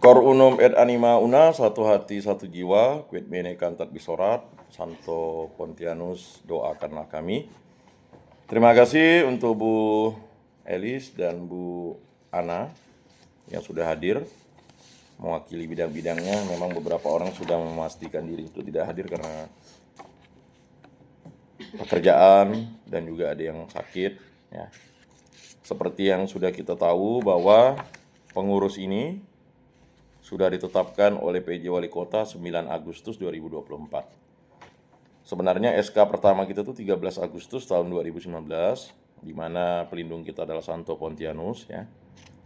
Cor unum et anima una, satu hati satu jiwa, quid bene cantat bisorat, Santo Pontianus, doakanlah kami. Terima kasih untuk Bu Elis dan Bu Ana yang sudah hadir mewakili bidang-bidangnya. Memang beberapa orang sudah memastikan diri itu tidak hadir karena pekerjaan dan juga ada yang sakit ya. Seperti yang sudah kita tahu bahwa pengurus ini sudah ditetapkan oleh PJ Wali Kota 9 Agustus 2024. Sebenarnya SK pertama kita itu 13 Agustus tahun 2019, di mana pelindung kita adalah Santo Pontianus ya.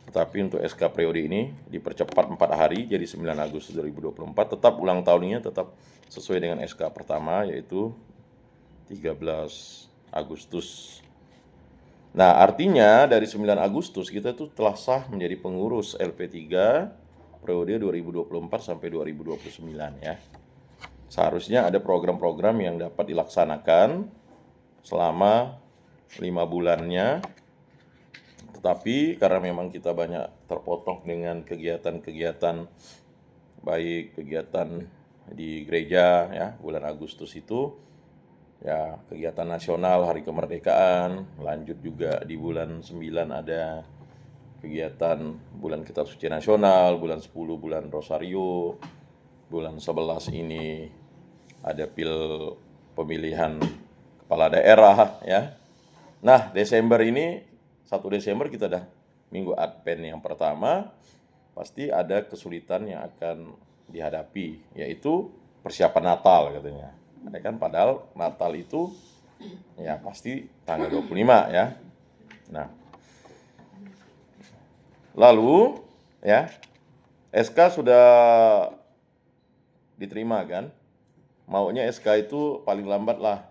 Tetapi untuk SK periode ini dipercepat 4 hari jadi 9 Agustus 2024, tetap ulang tahunnya tetap sesuai dengan SK pertama yaitu 13 Agustus. Nah, artinya dari 9 Agustus kita itu telah sah menjadi pengurus LP3 periode 2024 sampai 2029 ya. Seharusnya ada program-program yang dapat dilaksanakan selama 5 bulannya. Tetapi karena memang kita banyak terpotong dengan kegiatan-kegiatan, baik kegiatan di gereja ya, bulan Agustus itu ya, kegiatan nasional Hari Kemerdekaan, lanjut juga di bulan 9 ada kegiatan bulan Kitab Suci Nasional, bulan 10 bulan Rosario, bulan 11 ini ada pemilihan kepala daerah ya. Nah, Desember ini 1 Desember kita dah minggu Advent yang pertama, pasti ada kesulitan yang akan dihadapi, yaitu persiapan Natal katanya. Ya kan, padahal Natal itu ya pasti tanggal 25 ya. Nah, lalu ya SK sudah diterima kan. Maunya SK itu paling lambat lah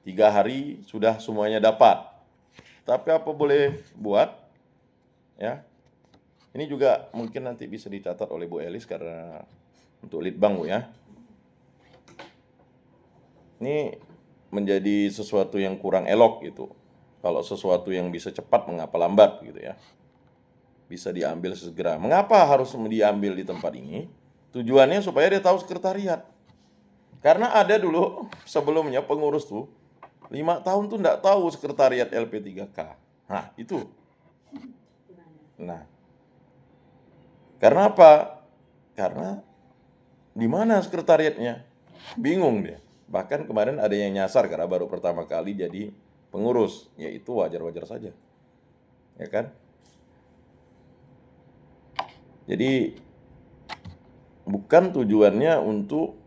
3 hari sudah semuanya dapat. Tapi apa boleh buat ya. Ini juga mungkin nanti bisa dicatat oleh Bu Elis karena untuk litbang Bu ya. Ini menjadi sesuatu yang kurang elok gitu. Kalau sesuatu yang bisa cepat mengapa lambat gitu ya. Bisa diambil segera. Mengapa harus diambil di tempat ini? Tujuannya supaya dia tahu sekretariat. Karena ada dulu sebelumnya pengurus tuh 5 tahun tuh enggak tahu sekretariat LP3K. Nah, itu. Nah. Karena apa? Karena di mana sekretariatnya? Bingung dia. Bahkan kemarin ada yang nyasar karena baru pertama kali jadi pengurus, yaitu wajar-wajar saja. Ya kan? Jadi bukan tujuannya untuk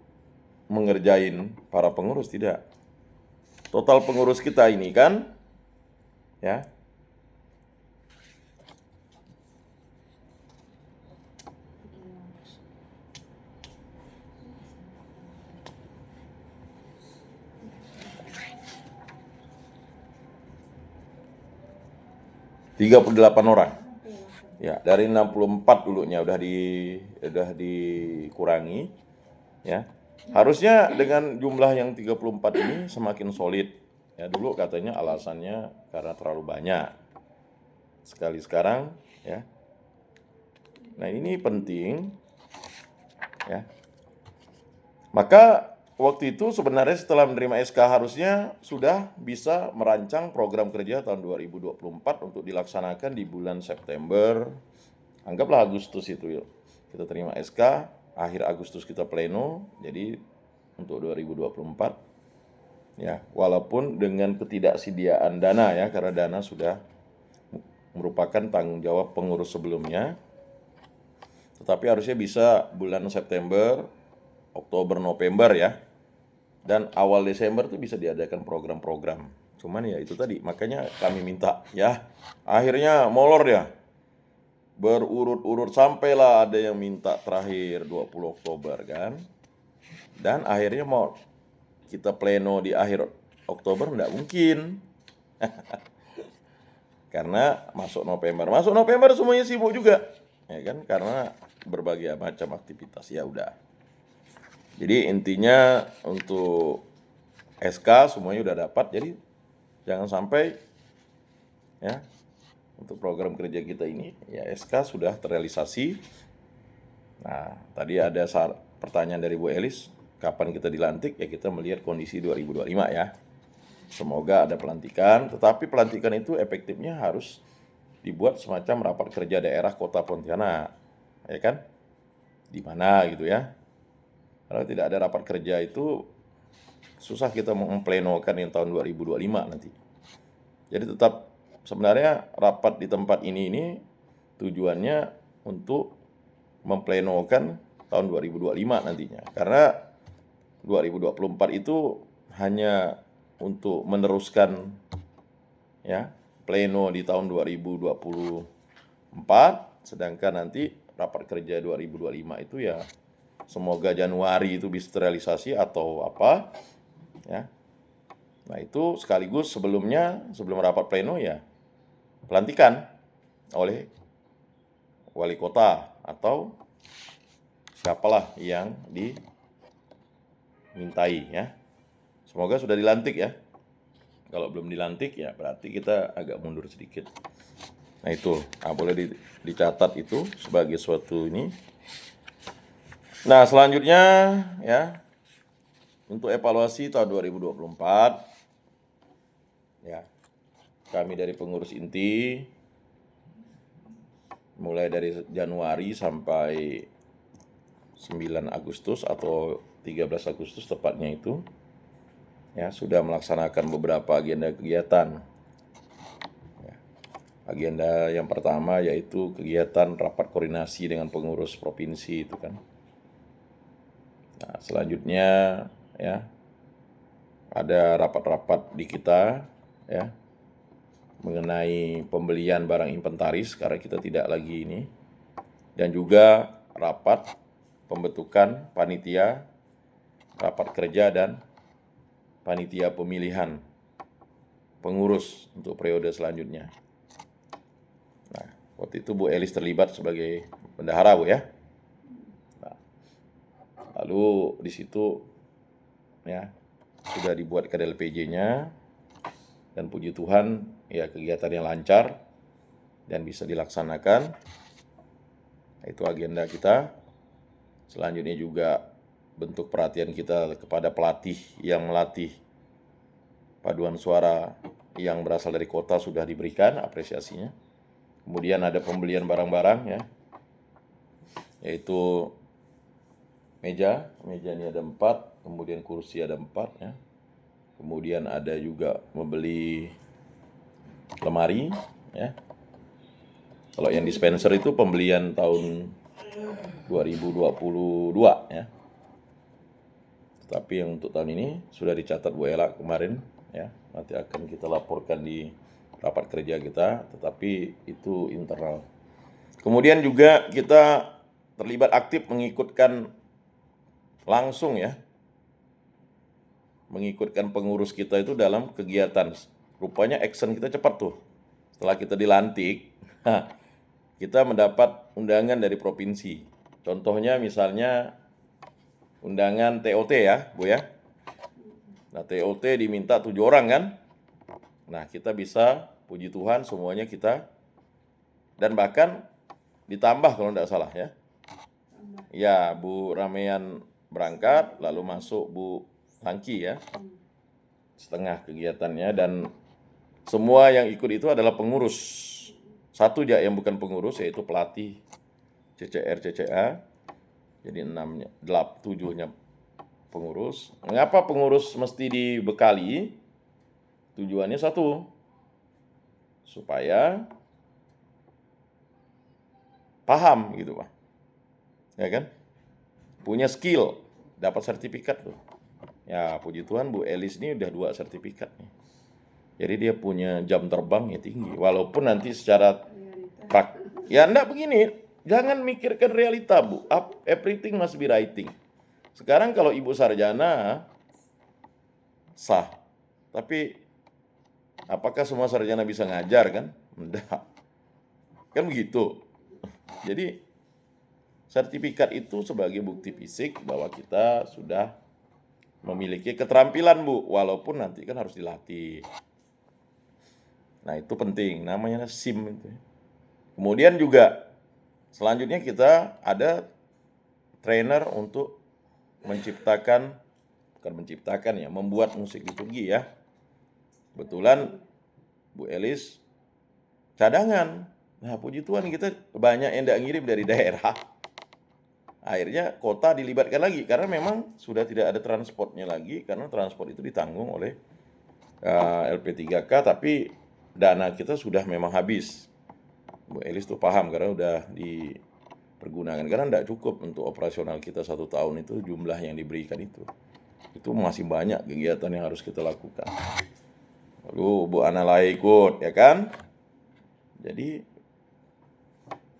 mengerjain para pengurus, tidak. Total pengurus kita ini kan ya 38 orang. Ya, dari 64 dulunya udah dikurangi ya. Harusnya dengan jumlah yang 34 ini semakin solid. Ya, dulu katanya alasannya karena terlalu banyak. Sekali sekarang ya. Nah, ini penting ya. Maka waktu itu sebenarnya setelah menerima SK harusnya sudah bisa merancang program kerja tahun 2024 untuk dilaksanakan di bulan September. Anggaplah Agustus itu yuk. Kita terima SK, akhir Agustus kita pleno, jadi untuk 2024 ya, walaupun dengan ketidaksediaan dana ya, karena dana sudah merupakan tanggung jawab pengurus sebelumnya. Tetapi harusnya bisa bulan September, Oktober, November ya. Dan awal Desember tuh bisa diadakan program-program. Cuman ya itu tadi, makanya kami minta ya. Akhirnya molor ya. Berurut-urut sampailah ada yang minta terakhir 20 Oktober kan. Dan akhirnya mau kita pleno di akhir Oktober enggak mungkin. Karena masuk November semuanya sibuk juga. Ya kan, karena berbagai macam aktivitas ya udah. Jadi intinya untuk SK semuanya udah dapat, jadi jangan sampai ya untuk program kerja kita ini, ya SK sudah terrealisasi. Nah, tadi ada pertanyaan dari Bu Elis, kapan kita dilantik? Ya kita melihat kondisi 2025 ya. Semoga ada pelantikan, tetapi pelantikan itu efektifnya harus dibuat semacam rapat kerja daerah Kota Pontianak, ya kan? Di mana gitu ya. Kalau tidak ada rapat kerja itu susah kita memplenokan yang tahun 2025 nanti. Jadi tetap sebenarnya rapat di tempat ini tujuannya untuk memplenokan tahun 2025 nantinya. Karena 2024 itu hanya untuk meneruskan ya pleno di tahun 2024, sedangkan nanti rapat kerja 2025 itu ya semoga Januari itu bisa terrealisasi atau apa ya. Nah, itu sekaligus sebelum rapat pleno ya pelantikan oleh wali kota atau siapalah yang dimintai ya. Semoga sudah dilantik ya. Kalau belum dilantik ya berarti kita agak mundur sedikit. Nah itu, boleh dicatat itu sebagai suatu ini. Nah selanjutnya ya, untuk evaluasi tahun 2024 ya, kami dari pengurus inti mulai dari Januari sampai 9 Agustus atau 13 Agustus tepatnya itu ya sudah melaksanakan beberapa agenda kegiatan. Ya, agenda yang pertama yaitu kegiatan rapat koordinasi dengan pengurus provinsi itu kan. Nah, selanjutnya ya ada rapat-rapat di kita ya mengenai pembelian barang inventaris karena kita tidak lagi ini, dan juga rapat pembentukan panitia rapat kerja dan panitia pemilihan pengurus untuk periode selanjutnya. Nah, waktu itu Bu Elis terlibat sebagai bendahara, Bu ya. Nah, lalu di situ ya sudah dibuat KDLPJ-nya dan puji Tuhan ya kegiatannya lancar dan bisa dilaksanakan. Itu agenda kita. Selanjutnya juga bentuk perhatian kita kepada pelatih yang melatih paduan suara yang berasal dari kota sudah diberikan apresiasinya. Kemudian ada pembelian barang-barang ya, yaitu meja ini ada 4, kemudian kursi ada 4 ya. Kemudian ada juga membeli lemari ya. Kalau yang dispenser itu pembelian tahun 2022 ya. Tapi yang untuk tahun ini sudah dicatat Bu Ella kemarin ya, nanti akan kita laporkan di rapat kerja kita, tetapi itu internal. Kemudian juga kita terlibat aktif mengikutkan langsung ya, mengikutkan pengurus kita itu dalam kegiatan. Rupanya action kita cepat tuh. Setelah kita dilantik, kita mendapat undangan dari provinsi. Contohnya misalnya undangan TOT ya, Bu ya. Nah, TOT diminta 7 orang kan. Nah, kita bisa, puji Tuhan semuanya kita. Dan bahkan ditambah kalau tidak salah ya. Ya, Bu Ramean berangkat, lalu masuk Bu Langki ya. Setengah kegiatannya, dan semua yang ikut itu adalah pengurus. Satu aja yang bukan pengurus yaitu pelatih CCR, CCA. Jadi 7-nya pengurus. Mengapa pengurus mesti dibekali? Tujuannya satu, supaya paham gitu Pak. Ya kan? Punya skill, dapat sertifikat tuh. Ya puji Tuhan Bu Elis ini udah 2 sertifikat nih. Jadi dia punya jam terbang yang tinggi. Walaupun nanti secara ya enggak begini. Jangan mikirkan realita, Bu. Everything must be writing. Sekarang kalau Ibu sarjana sah. Tapi apakah semua sarjana bisa ngajar kan? Enggak. Kan begitu. Jadi sertifikat itu sebagai bukti fisik bahwa kita sudah memiliki keterampilan, Bu. Walaupun nanti kan harus dilatih. Nah, itu penting, namanya SIM itu. Kemudian juga selanjutnya kita ada trainer untuk membuat musik liturgi ya. Kebetulan Bu Elis cadangan. Nah, puji Tuhan kita banyak yang tidak ngirim dari daerah. Akhirnya kota dilibatkan lagi karena memang sudah tidak ada transportnya lagi, karena transport itu ditanggung oleh LP3K, tapi dana kita sudah memang habis. Bu Elis tuh paham karena udah dipergunakan, karena tidak cukup untuk operasional kita 1 tahun itu, jumlah yang diberikan itu masih banyak kegiatan yang harus kita lakukan. Lalu Bu Ana Lai ikut, ya kan? Jadi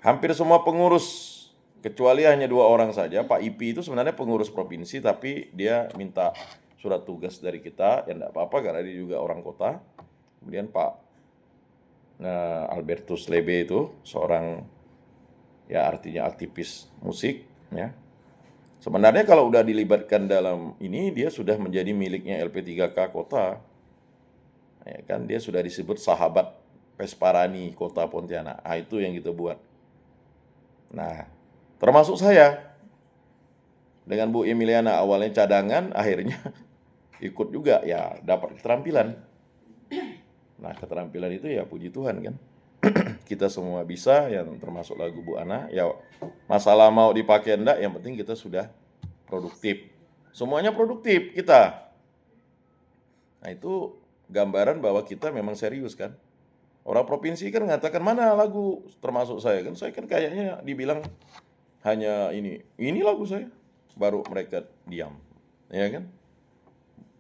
hampir semua pengurus, kecuali hanya 2 orang saja. Pak Ipi itu sebenarnya pengurus provinsi, tapi dia minta surat tugas dari kita, ya enggak apa-apa karena dia juga orang kota. Kemudian Pak Albertus Lebe itu seorang, ya artinya aktivis musik, ya. Sebenarnya kalau udah dilibatkan dalam ini, dia sudah menjadi miliknya LP3K kota. Ya kan, dia sudah disebut sahabat Pesparani Kota Pontianak. Itu yang kita buat. Nah, termasuk saya. Dengan Bu Emiliana awalnya cadangan, akhirnya ikut juga, ya dapat keterampilan. Nah, keterampilan itu ya puji Tuhan kan. Kita semua bisa, yang termasuk lagu Bu Ana. Ya masalah mau dipakai enggak, yang penting kita sudah produktif. Semuanya produktif kita. Nah, itu gambaran bahwa kita memang serius kan. Orang provinsi kan mengatakan mana lagu, termasuk saya kan. Saya kan kayaknya dibilang hanya ini lagu saya. Baru mereka diam. Ya kan?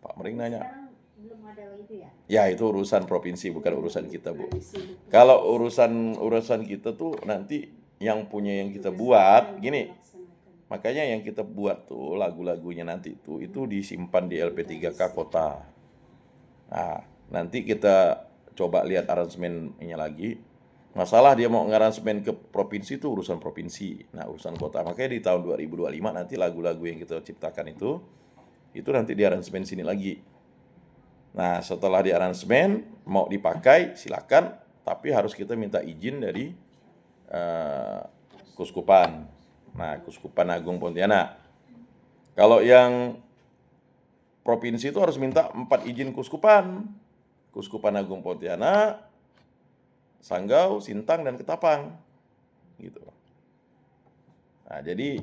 Pak Mering nanya. Belum ada itu ya? Ya, itu urusan provinsi, bukan urusan kita, Bu. Kalau urusan kita tuh nanti yang punya yang kita buat, gini. Makanya yang kita buat tuh lagu-lagunya nanti itu disimpan di LP3K kota. Nah, nanti kita coba lihat aransemennya lagi. Masalah dia mau ngaransemen ke provinsi itu urusan provinsi. Nah, urusan kota. Makanya di tahun 2025 nanti lagu-lagu yang kita ciptakan itu nanti di aransemen sini lagi. Nah, setelah di aransemen mau dipakai silakan, tapi harus kita minta izin dari Kuskupan. Nah, Kuskupan Agung Pontianak. Kalau yang provinsi itu harus minta 4 izin Kuskupan. Kuskupan Agung Pontianak, Sanggau, Sintang, dan Ketapang. Gitu. Nah, jadi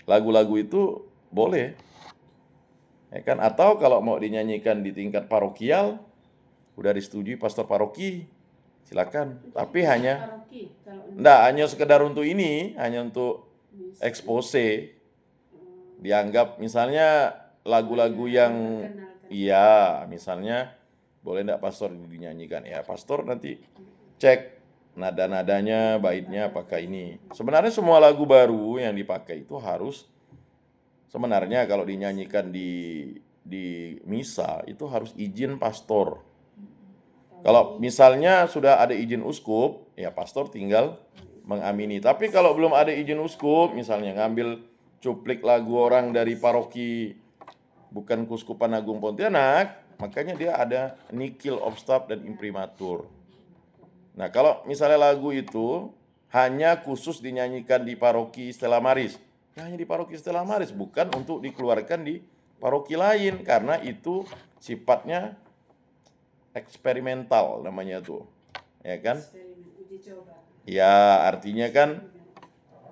lagu-lagu itu boleh. Ya kan? Atau kalau mau dinyanyikan di tingkat parokial, udah disetujui pastor paroki, silakan. Tapi hanya sekedar untuk ini, hanya untuk expose. Dianggap misalnya lagu-lagu yang misalnya boleh enggak pastor dinyanyikan? Ya, pastor nanti cek nada-nadanya, baitnya apakah ini. Sebenarnya semua lagu baru yang dipakai itu harus, sebenarnya kalau dinyanyikan di misa itu harus izin pastor. Kalau misalnya sudah ada izin uskup, ya pastor tinggal mengamini. Tapi kalau belum ada izin uskup, misalnya ngambil cuplik lagu orang dari paroki bukan Kuskupan Agung Pontianak, makanya dia ada nikil, obstab, dan imprimatur. Nah, kalau misalnya lagu itu hanya khusus dinyanyikan di paroki Stella Maris, ya hanya di paroki Stella Maris, bukan untuk dikeluarkan di paroki lain, karena itu sifatnya eksperimental namanya tuh, ya kan? Ya, artinya kan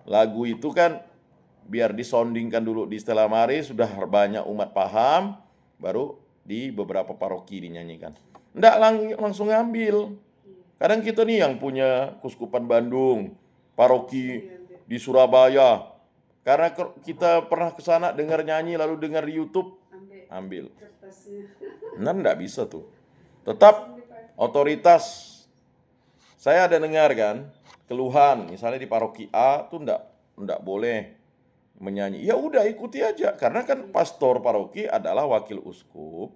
lagu itu kan biar disondingkan dulu di Stella Maris, sudah banyak umat paham, baru di beberapa paroki dinyanyikan. Nggak langsung ngambil. Kadang kita nih yang punya Kuskupan Bandung, paroki di Surabaya, karena kita pernah ke sana dengar nyanyi lalu dengar di YouTube, ambil. Nah, nggak bisa tuh. Tetap otoritas. Saya ada dengar kan keluhan, misalnya di paroki A tuh nggak boleh menyanyi. Ya udah ikuti aja, karena kan pastor paroki adalah wakil uskup.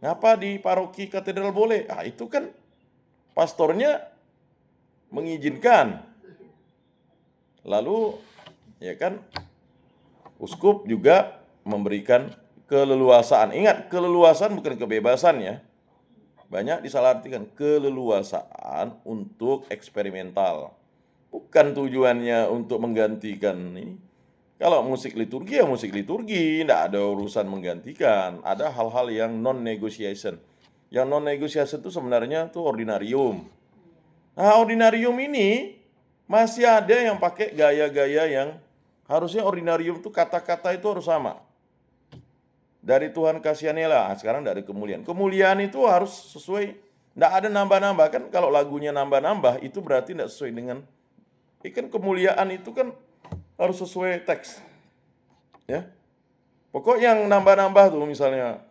Ngapa di paroki katedral boleh? Ah, itu kan pastornya mengizinkan. Lalu ya kan uskup juga memberikan keleluasaan. Ingat, keleluasaan bukan kebebasan ya. banyak disalahartikan keleluasaan untuk eksperimental. Bukan tujuannya untuk menggantikan ini. Kalau musik liturgi ya musik liturgi, tidak ada urusan menggantikan. Ada hal-hal yang non-negotiation. Yang non-negotiation itu sebenarnya tuh ordinarium. Nah, ordinarium ini masih ada yang pakai gaya-gaya yang harusnya ordinarium tuh kata-kata itu harus sama. Dari Tuhan kasihanilah, sekarang tidak ada kemuliaan. Kemuliaan itu harus sesuai, tidak ada nambah-nambah. Kan kalau lagunya nambah-nambah, itu berarti tidak sesuai dengan, kan kemuliaan itu kan harus sesuai teks. Ya, pokok yang nambah-nambah tuh misalnya,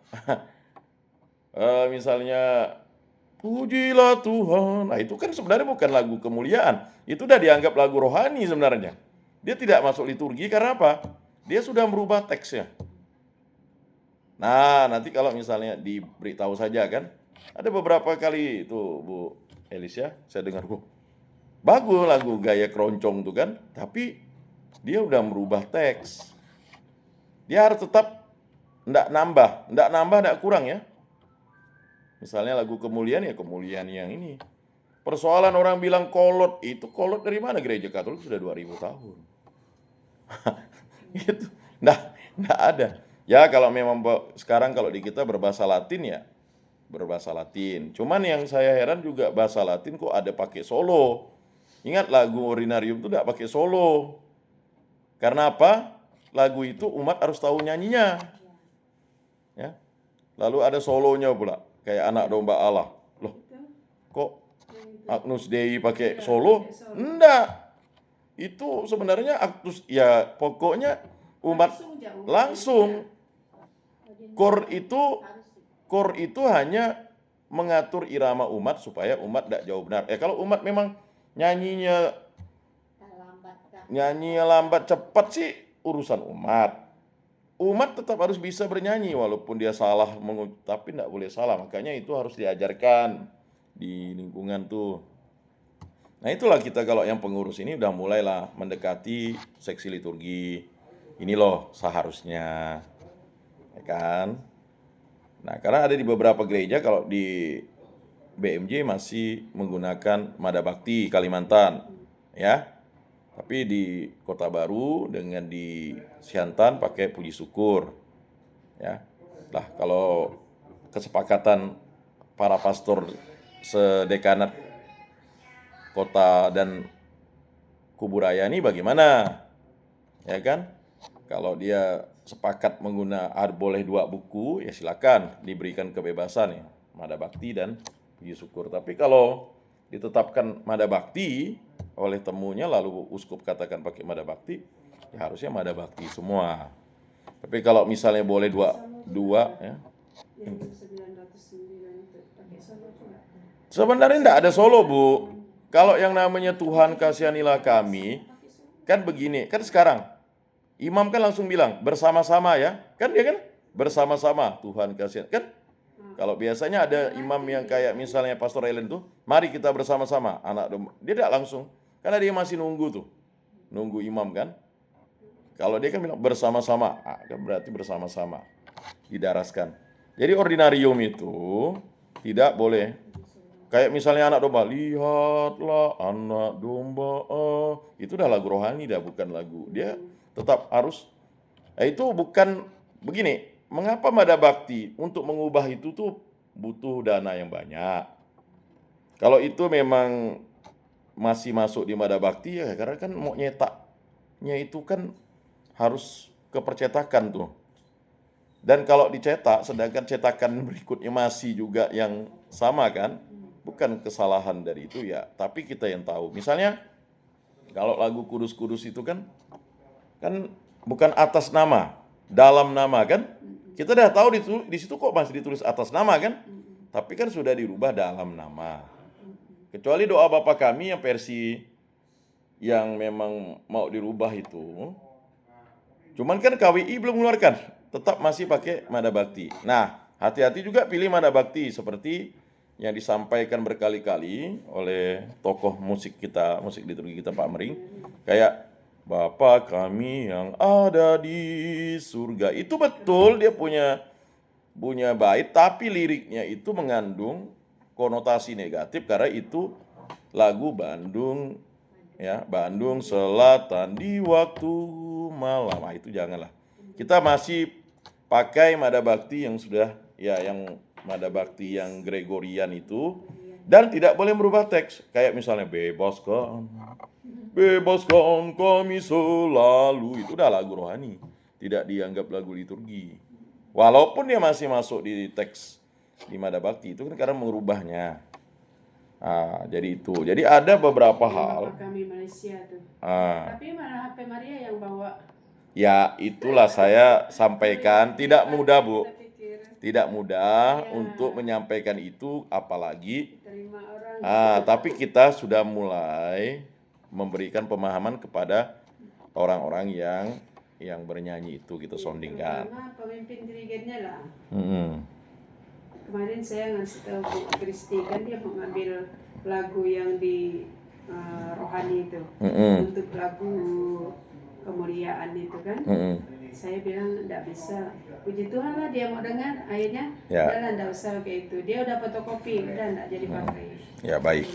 misalnya, pujilah Tuhan. Nah itu kan sebenarnya bukan lagu kemuliaan. Itu udah dianggap lagu rohani sebenarnya. Dia tidak masuk liturgi karena apa? Dia sudah merubah teksnya. Nah, nanti kalau misalnya diberitahu saja kan, ada beberapa kali itu Bu Elis ya, saya dengar, bagus lagu gaya keroncong tuh kan, tapi dia udah merubah teks. Dia harus tetap enggak nambah, enggak kurang ya. Misalnya lagu kemuliaan ya kemuliaan yang ini. Persoalan orang bilang kolot, itu kolot dari mana? Gereja Katolik sudah 2000 tahun. Gitu. Enggak ada. Ya kalau memang sekarang kalau di kita berbahasa Latin ya berbahasa Latin. Cuman yang saya heran juga bahasa Latin kok ada pakai solo. Ingat lagu Ordinarium itu enggak pakai solo. Karena apa? Lagu itu umat harus tahu nyanyinya. Ya. Lalu ada solonya pula, kayak Anak Domba Allah. Loh, kok Agnus Dei pakai solo? Enggak. Itu sebenarnya aktus ya pokoknya umat langsung. Kor itu hanya mengatur irama umat supaya umat tidak jauh benar. Kalau umat memang nyanyi lambat cepat sih urusan umat. Umat tetap harus bisa bernyanyi walaupun dia salah tapi tidak boleh salah. Makanya itu harus diajarkan di lingkungan tuh. Nah itulah kita kalau yang pengurus ini udah mulailah mendekati seksi liturgi. Ini loh seharusnya, ya kan? Nah karena ada di beberapa gereja, kalau di BMJ masih menggunakan Mada Bakti Kalimantan, ya. Tapi di Kota Baru dengan di Siantan pakai puji syukur, ya. Lah kalau kesepakatan para pastor sedekanat Kota dan Kuburaya ini bagaimana? Ya kan? Kalau dia sepakat boleh 2 buku, ya silakan diberikan kebebasan ya, Mada Bakti dan puji syukur. Tapi kalau ditetapkan Mada Bakti oleh temunya lalu uskup katakan pakai Mada Bakti, ya harusnya Mada Bakti semua. Tapi kalau misalnya boleh dua ya. Sebenarnya enggak ada solo, Bu. Kalau yang namanya Tuhan kasihanilah kami, kan begini, kan sekarang imam kan langsung bilang bersama-sama ya. Kan dia kan bersama-sama Tuhan kasih. Kan kalau biasanya ada imam yang kayak misalnya Pastor Ellen tuh, mari kita bersama-sama anak domba. Dia tidak langsung, karena dia masih nunggu tuh. Nunggu imam kan. Kalau dia kan bilang bersama-sama, kan berarti bersama-sama didaraskan. Jadi ordinarium itu tidak boleh kayak misalnya anak domba, lihatlah anak domba, itu udah lagu rohani dah, bukan lagu. Dia tetap harus, itu bukan begini. Mengapa Mada Bakti untuk mengubah itu tuh butuh dana yang banyak. Kalau itu memang masih masuk di Mada Bakti ya, karena kan mau nyetaknya itu kan harus kepercetakan tuh. Dan kalau dicetak, sedangkan cetakan berikutnya masih juga yang sama kan, bukan kesalahan dari itu ya, tapi kita yang tahu. Misalnya kalau lagu kudus-kudus itu kan bukan atas nama, dalam nama kan. Kita udah tahu di situ kok masih ditulis atas nama kan, tapi kan sudah dirubah dalam nama. Kecuali doa Bapa Kami yang versi yang memang mau dirubah itu. Cuman kan KWI belum mengeluarkan, tetap masih pakai Mada Bakti. Nah, hati-hati juga pilih Mada Bakti seperti yang disampaikan berkali-kali oleh tokoh musik kita, musik liturgi kita Pak Mering, kayak Bapa Kami yang ada di surga. Itu betul dia punya bait, tapi liriknya itu mengandung konotasi negatif karena itu lagu Bandung, ya, Bandung Selatan di waktu malam. Nah, itu janganlah. Kita masih pakai Mada Bakti yang sudah, ya, yang Mada Bakti yang Gregorian itu, dan tidak boleh merubah teks. Kayak misalnya bebaskan kami selalu, itu udah lagu rohani, tidak dianggap lagu liturgi. Walaupun dia masih masuk di teks di Mada Bakti itu kan karena mengubahnya. Jadi itu. Jadi ada beberapa hal. Bapak kami Malaysia tuh. Ah, Tapi malah HP Maria yang bawa. ya itulah saya sampaikan, tidak mudah, Bu. Kita pikir Tidak mudah Ya. untuk menyampaikan itu, apalagi terima orang. tapi kita sudah mulai memberikan pemahaman kepada orang-orang yang bernyanyi itu kita soundingkan. Terutama pemimpin dirigennya lah. Mm-mm. Kemarin saya ngasih tahu Bu Kristi kan dia mengambil lagu yang di rohani itu Mm-mm. untuk lagu kemuliaan itu kan. Mm-mm. Saya bilang enggak bisa. Puji Tuhan lah dia mau dengar. Akhirnya Ya. udahlah enggak usah kayak itu. Dia udah fotokopi, udah enggak jadi pakai. Ya, baik.